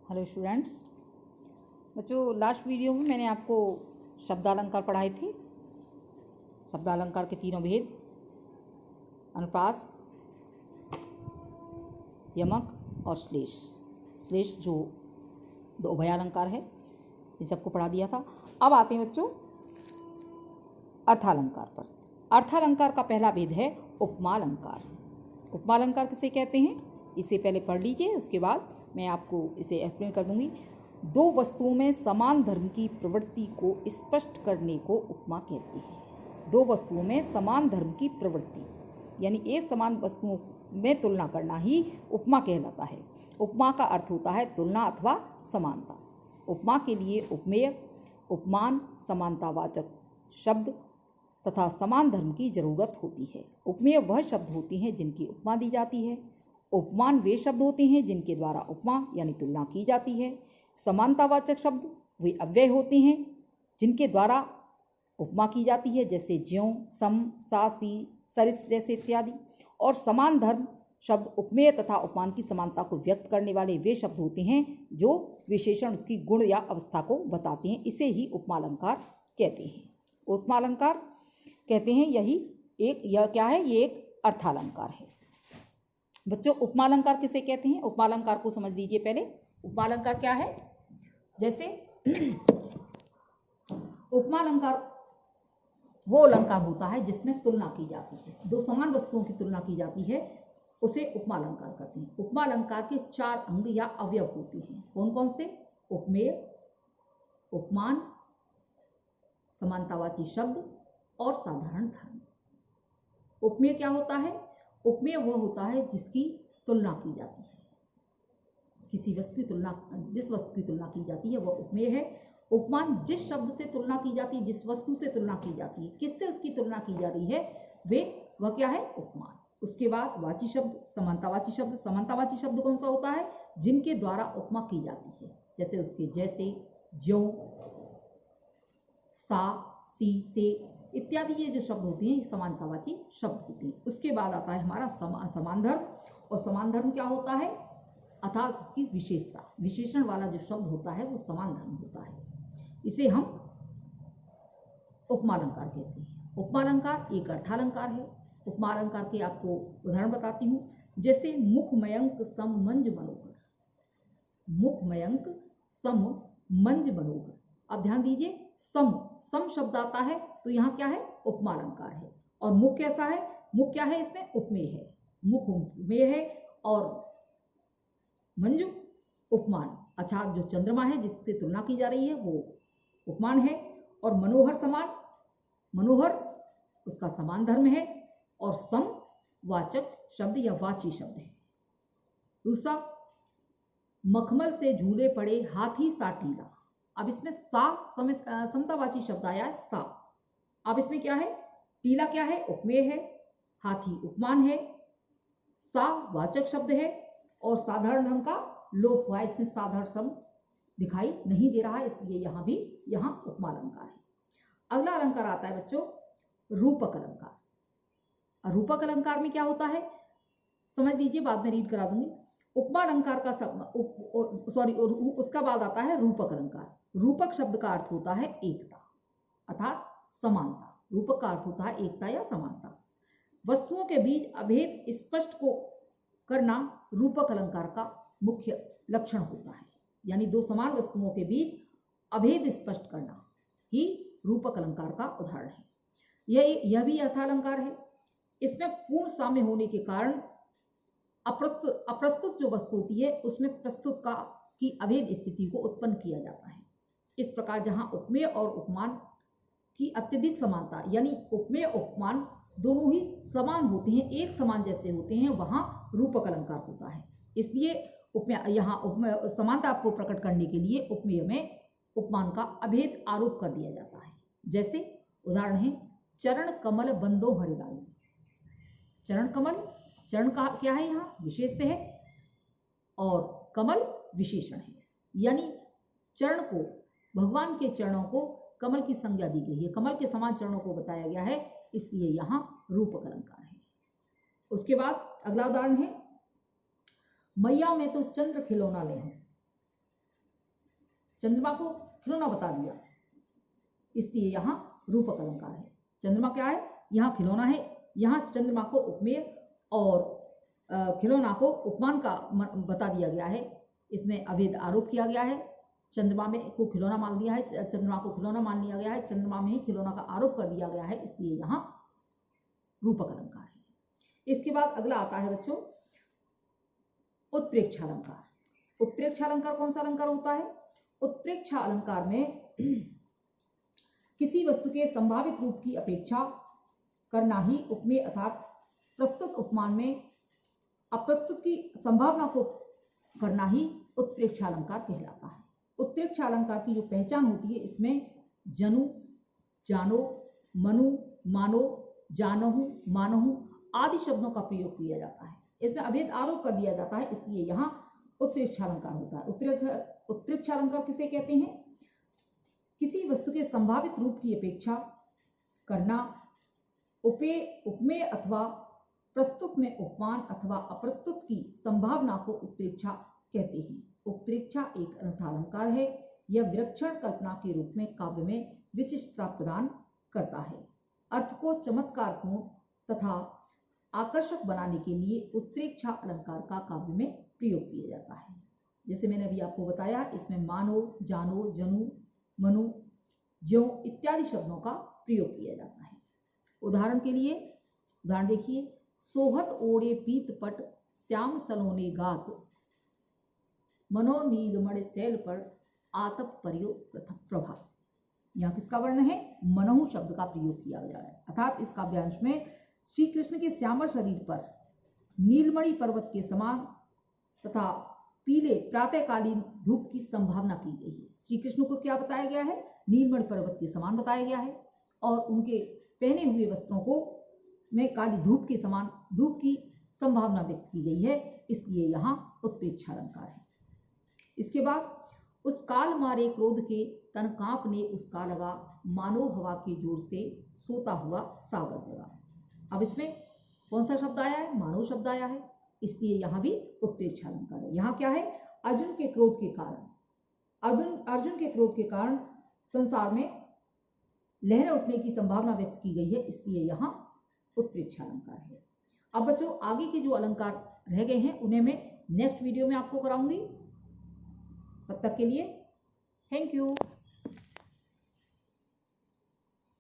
Hello students. बच्चों, last video में मैंने आपको शब्दालंकार पढ़ाए थे। शब्दालंकार के तीनों भेद, अनुप्रास, यमक और श्लेष। श्लेष जो दो उभयालंकार है, ये सबको पढ़ा दिया था। अब आते हैं बच्चों अर्थालंकार पर। अर्थालंकार का पहला भेद है उपमालंकार। उपमालंकार किसे कहते हैं, इसे पहले पढ़ लीजिए, उसके बाद मैं आपको इसे एक्सप्लेन कर दूंगी। दो वस्तुओं में समान धर्म की प्रवृत्ति को स्पष्ट करने को उपमा कहती है। दो वस्तुओं में समान धर्म की प्रवृत्ति यानी एक समान वस्तुओं में तुलना करना ही उपमा कहलाता है। उपमा का अर्थ होता है तुलना अथवा समानता। उपमा के लिए उपमेय, उपमान, समानतावाचक शब्द तथा समान धर्म की जरूरत होती है। उपमेय वह शब्द होते हैं जिनकी उपमा दी जाती है। उपमान वे शब्द होते हैं जिनके द्वारा उपमा यानी तुलना की जाती है। समानतावाचक शब्द वे अव्यय होते हैं जिनके द्वारा उपमा की जाती है, जैसे ज्यों, सम, सा, सी, सरिस जैसे इत्यादि। और समान धर्म शब्द उपमेय तथा उपमान की समानता को व्यक्त करने वाले वे शब्द होते हैं जो विशेषण उसकी गुण या अवस्था को बताते हैं। इसे ही उपमालंकार कहते हैं। उपमालंकार कहते हैं यह क्या है, ये एक अर्थालंकार है। बच्चों, उपमालंकार किसे कहते हैं, उपमालंकार को समझ लीजिए पहले। उपमालंकार क्या है, जैसे उपमालंकार वो अलंकार होता है जिसमें तुलना की जाती है, दो समान वस्तुओं की तुलना की जाती है, उसे उपमालंकार कहते हैं। उपमालंकार के चार अंग या अवयव होते हैं। कौन कौन से? उपमेय, उपमान, समानतावाची शब्द और साधारण धर्म। उपमेय क्या होता है? उपमेय वह होता है जिसकी तुलना की जाती है, किसी वस्तु की तुलना, जिस वस्तु की तुलना की जाती है वह उपमेय है। उपमान जिस शब्द से तुलना की जाती है, जिस वस्तु से तुलना की जाती है, किससे उसकी तुलना की जा रही है, वह क्या है? उपमान। उसके बाद वाची शब्द, समानतावाची शब्द। समानतावाची शब्द कौन सा होता है? जिनके द्वारा उपमा की जाती है, जैसे उसके जैसे, ज्यों, सा, सी, से इत्यादि। ये जो शब्द होते हैं समानतावाची शब्द होते हैं। उसके बाद आता है हमारा समान धर्म। और समान धर्म क्या होता है? अर्थात उसकी विशेषता, विशेषण वाला जो शब्द होता है वो समान धर्म होता है। इसे हम उपमालंकार कहते हैं। उपमालंकार एक अर्थालंकार है। उपमालंकार के आपको उदाहरण बताती हूँ, जैसे मुख मयंक सम मंज मनोहर। मुख मयंक सम मंज मनोहर। अब ध्यान दीजिए, सम शब्द आता है तो यहाँ क्या है? उपमालंकार है। और मुख कैसा है? मुख क्या है? इसमें उपमेय है। मुख उपमेय है और मंजु उपमान। अच्छा, जो चंद्रमा है जिससे तुलना की जा रही है वो उपमान है। और मनोहर समान, मनोहर उसका समान धर्म है। और सम वाचक शब्द या वाची शब्द है। दूसरा, मखमल से झूले पड़े हाथी सा टीला। अब इसमें सा समतावाची शब्द आया है, सा। अब इसमें क्या है? टीला क्या है? उपमेय है। हाथी उपमान है। सा वाचक शब्द है। और साधारण धर्म का लोप हुआ है, इसमें साधारण शब्द दिखाई नहीं दे रहा है, इसलिए यहाँ उपमालंकार है। अगला अलंकार आता है बच्चों रूपक अलंकार। रूपक अलंकार में क्या होता है समझ लीजिए, बाद में रीड करा दूंगी। उपमालंकार का उसका बाद आता है रूपक अलंकार। रूपक शब्द का अर्थ होता है एकता अर्थात समानता। रूपक का अर्थ होता है एकता या समानता। वस्तुओं के बीच अभेद स्पष्ट को करना रूपक अलंकार का मुख्य लक्षण होता है। यानी दो समान वस्तुओं के बीच अभेद स्पष्ट करना ही रूपक अलंकार का उदाहरण है। यह भी अर्थालंकार है। इसमें पूर्ण साम्य होने के कारण अप्रस्तुत जो वस्तु होती है उसमें प्रस्तुत की अभेद स्थिति को उत्पन्न किया जाता है। इस प्रकार जहां उपमेय और उपमान की अत्यधिक समानता, यानी उपमेय उपमान दोनों ही समान होते हैं, एक समान जैसे होते हैं, वहां रूपक अलंकार होता है। इसलिए यहाँ समानता को प्रकट करने के लिए उपमेय में उपमान का अभेद आरोप कर दिया जाता है। जैसे उदाहरण है, चरण कमल बंदो हरिलाई। चरण कमल, चरण का क्या है? यहाँ विशेष है और कमल विशेषण है। यानी चरण को, भगवान के चरणों को कमल की संज्ञा दी गई है, कमल के समान चरणों को बताया गया है, इसलिए यहाँ रूपक अलंकार है। उसके बाद अगला उदाहरण है, मैया में तो चंद्र खिलौना ले हूं। चंद्रमा को खिलौना बता दिया, इसलिए यहाँ रूपक अलंकार है। चंद्रमा क्या है, यहाँ खिलौना है, यहाँ चंद्रमा को उपमेय और खिलौना को उपमान का बता दिया गया है। इसमें अभेद आरोप किया गया है, चंद्रमा में को खिलौना मान दिया है, चंद्रमा को खिलौना मान लिया गया है, चंद्रमा में ही खिलौना का आरोप कर दिया गया है, इसलिए यहाँ रूपक अलंकार है। इसके बाद अगला आता है बच्चों उत्प्रेक्षा अलंकार। उत्प्रेक्षा अलंकार कौन सा अलंकार होता है? उत्प्रेक्षा अलंकार में किसी वस्तु के संभावित रूप की अपेक्षा करना ही उपमेय अर्थात प्रस्तुत उपमान में अप्रस्तुत की संभावना को करना ही उत्प्रेक्षा अलंकार कहलाता है। उत्प्रेक्षा अलंकार की जो पहचान होती है, इसमें जनु, जानो, मनु, मानो, जानहु, मानहु आदि शब्दों का प्रयोग किया जाता है। इसमें अभेद आरोप कर दिया जाता है, इसलिए यहाँ उत्प्रेक्षा अलंकार होता है। उत्प्रेक्षा अलंकार किसे कहते हैं? किसी वस्तु के संभावित रूप की अपेक्षा करना, उपमेय अथवा प्रस्तुत में उपमान अथवा अप्रस्तुत की संभावना को उत्प्रेक्षा कहते हैं। उत्प्रेक्षा एक अर्थालंकार है। यह विलक्षण कल्पना के रूप में काव्य में विशिष्टता प्रदान करता है। अर्थ को चमत्कारपूर्ण तथा आकर्षक बनाने के लिए उत्प्रेक्षा अलंकार का काव्य में प्रयोग किया जाता है। जैसे मैंने अभी आपको बताया, इसमें मानो, जानो, जनु, मनु, ज्यों इत्यादि शब्दों का प्रयोग किया जाता है। उदाहरण के लिए उदाहरण देखिए, सोहत ओढ़े पीत पट श्याम सलोने गात, मनो नीलमणि शैल पर आतप परियो प्रभा। यहाँ किसका वर्ण है? मनहु शब्द का प्रयोग किया गया है। अर्थात इस काव्यांश में श्री कृष्ण के श्यामल शरीर पर नीलमणि पर्वत के समान तथा पीले प्रातःकालीन धूप की संभावना की गई है। श्री कृष्ण को क्या बताया गया है? नीलमणि पर्वत के समान बताया गया है, और उनके पहने हुए वस्त्रों को में काली धूप के समान धूप की संभावना व्यक्त की गई है, इसलिए यहाँ उत्प्रेक्षा अलंकार है। इसके बाद, उस काल मारे क्रोध के तन कांपने उसका लगा, मानो हवा के जोर से सोता हुआ सागर जगा। अब इसमें कौन सा शब्द आया है? मानो शब्द आया है, इसलिए यहाँ भी उत्प्रेक्षा अलंकार है। यहाँ क्या है? अर्जुन के क्रोध के कारण संसार में लहरें उठने की संभावना व्यक्त की गई है, इसलिए यहाँ उत्प्रेक्षा अलंकार है। अब बच्चों आगे के जो अलंकार रह गए हैं उन्हें मैं नेक्स्ट वीडियो में आपको कराऊंगी। तब तक के लिए थैंक यू।